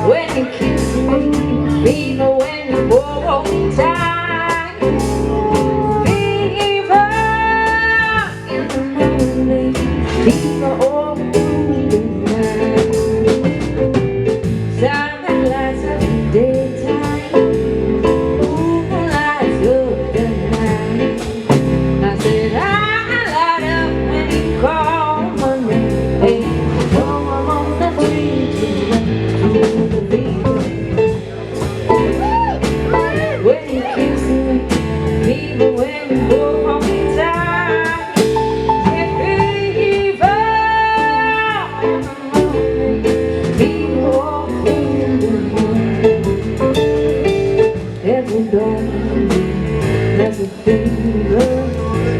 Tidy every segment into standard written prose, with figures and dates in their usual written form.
when you kiss me, fever when you hold me tight, fever in the morning, fever all through the night. Time that lights up the daytime, moon lights up the night. I said I light up when you call my name. Hey, oh, I'm on the street to the fever. When you kiss me, fever when you hold me tight, fever in the morning, fever all through the night. Everybody, there's a fever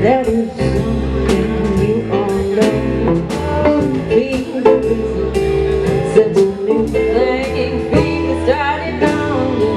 that is something you all know. Fever is such a new thing. Fever started on the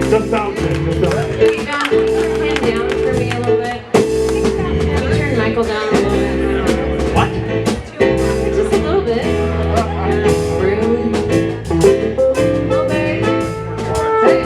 Just sound check. Just sound check. Can you turn down for me a little bit? Can you turn Michael down a little bit? What? Just a little bit. Rude. Oh, baby. Hey.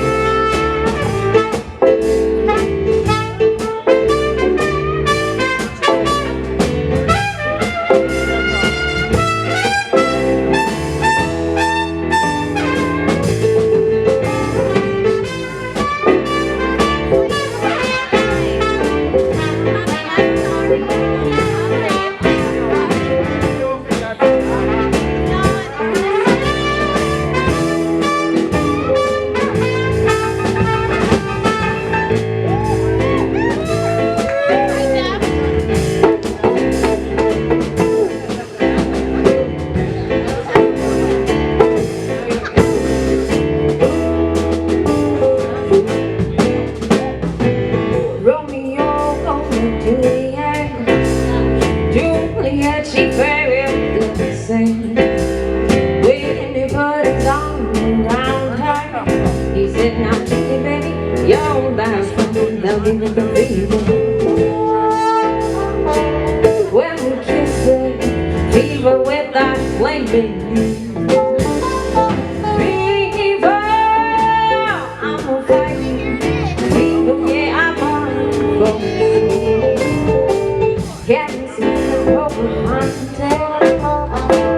Juliet, she very the same. When he put his arm around her, he said, now Julie, baby, you're best friend, they'll give you the fever. When we kiss it, fever without blaming. Fever, I'm a fight. Fever, yeah, I'm on the Getting sick of hunting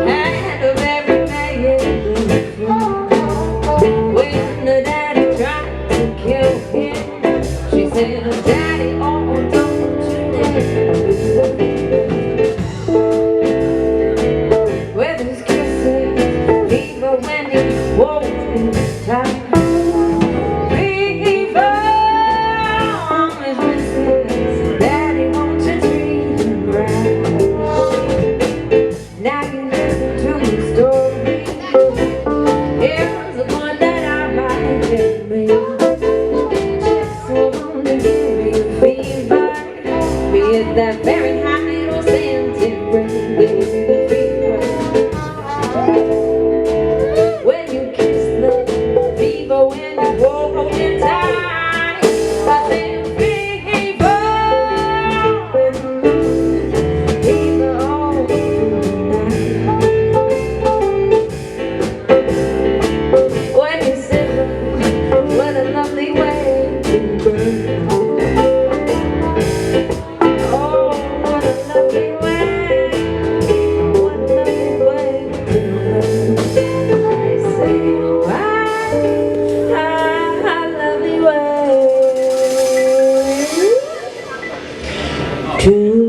and of every day in the front. When the daddy tried to kill him, she said, Daddy, oh, don't you dare. With his kisses, fever when he holds me tight. Fever on his misses, Daddy, won't you treat him right? Now you listen to the story. Here's the one that I might have made. Just want to give you fever, be it that very high or centigrade fever. When you kiss the fever, when you hold it tight, I say fever, fever all through the night. When you shiver, what a lovely way to burn. Oh, what a lovely way, what a lovely way to burn. I say, a lovely way to